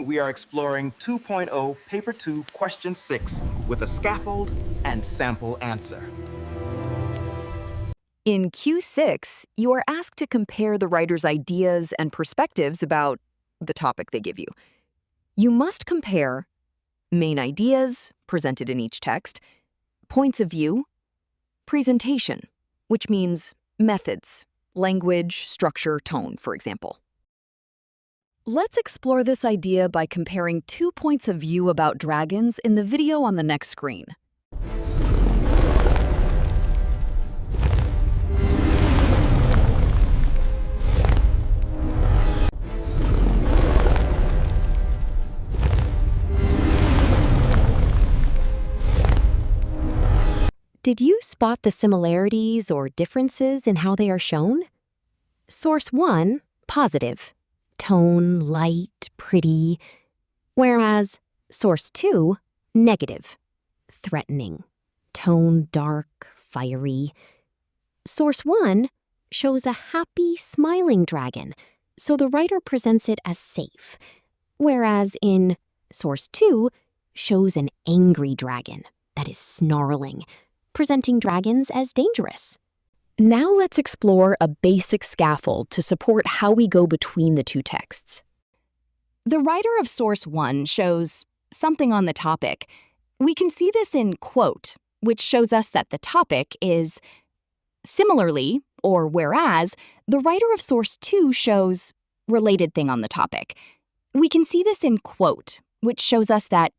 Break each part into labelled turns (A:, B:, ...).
A: we are exploring 2.0 Paper 2 Question 6 with a scaffold and sample answer.
B: In Q6, you are asked to compare the writer's ideas and perspectives about the topic they give you. You must compare main ideas, presented in each text, points of view, presentation, which means methods, language, structure, tone, for example. Let's explore this idea by comparing 2 points of view about dragons in the video on the next screen. Did you spot the similarities or differences in how they are shown? Source 1, positive. Tone, light, pretty. Whereas source 2, negative. Threatening. Tone, dark, fiery. Source 1 shows a happy, smiling dragon, so the writer presents it as safe. Whereas in source 2 shows an angry dragon that is snarling, presenting dragons as dangerous. Now let's explore a basic scaffold to support how we go between the two texts. The writer of source 1 shows something on the topic. We can see this in quote, which shows us that the topic is similarly, or whereas, the writer of source 2 shows related thing on the topic. We can see this in quote, which shows us that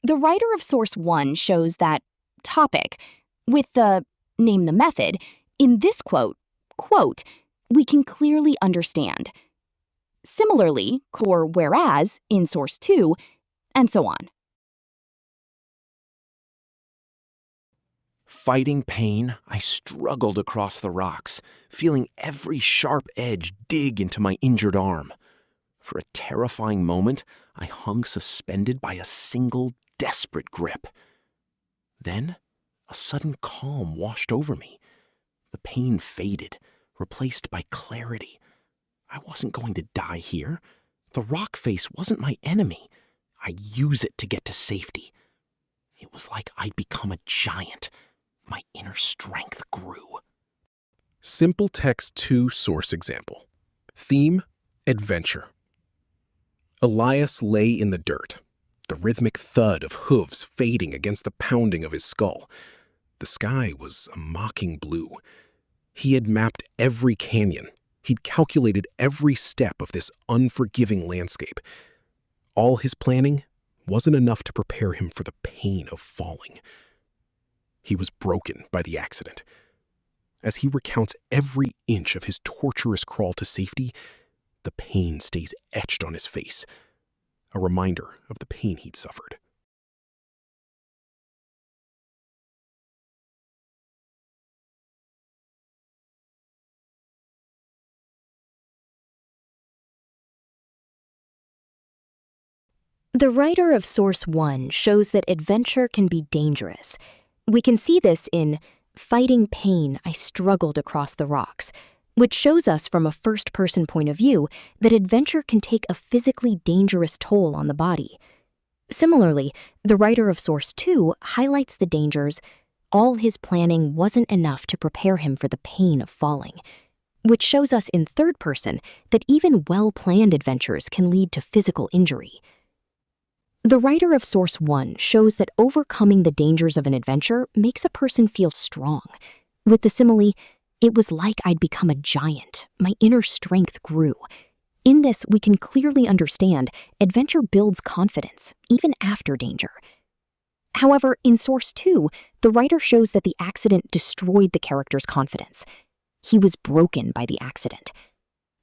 B: the writer of source 1 shows that topic with the name the method. In this quote, we can clearly understand. Similarly, or whereas, in source 2, and so on.
C: Fighting pain, I struggled across the rocks, feeling every sharp edge dig into my injured arm. For a terrifying moment, I hung suspended by a single desperate grip. Then, a sudden calm washed over me. The pain faded, replaced by clarity. I wasn't going to die here. The rock face wasn't my enemy. I'd use it to get to safety. It was like I'd become a giant. My inner strength grew.
D: Simple Text 2 source example. Theme, adventure. Elias lay in the dirt, the rhythmic thud of hooves fading against the pounding of his skull. The sky was a mocking blue. He had mapped every canyon. He'd calculated every step of this unforgiving landscape. All his planning wasn't enough to prepare him for the pain of falling. He was broken by the accident. As he recounts every inch of his torturous crawl to safety, the pain stays etched on his face, a reminder of the pain he'd suffered.
B: The writer of source 1 shows that adventure can be dangerous. We can see this in fighting pain, I struggled across the rocks, which shows us from a first-person point of view that adventure can take a physically dangerous toll on the body. Similarly, the writer of source 2 highlights the dangers. All his planning wasn't enough to prepare him for the pain of falling, which shows us in third person that even well-planned adventures can lead to physical injury. The writer of source 1 shows that overcoming the dangers of an adventure makes a person feel strong. With the simile, it was like I'd become a giant. My inner strength grew. In this, we can clearly understand adventure builds confidence, even after danger. However, in source 2, the writer shows that the accident destroyed the character's confidence. He was broken by the accident.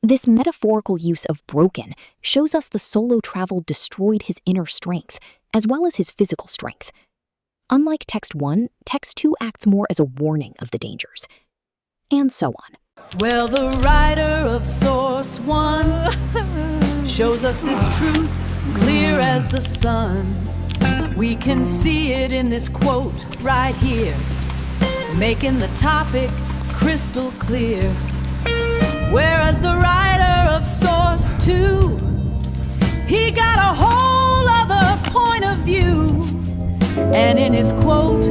B: This metaphorical use of broken shows us the solo travel destroyed his inner strength, as well as his physical strength. Unlike text 1, text 2 acts more as a warning of the dangers. And so on.
E: Well, the writer of source 1 shows us this truth clear as the sun. We can see it in this quote right here, making the topic crystal clear. Whereas the writer of source 2, He got a whole other point of view, and in his quote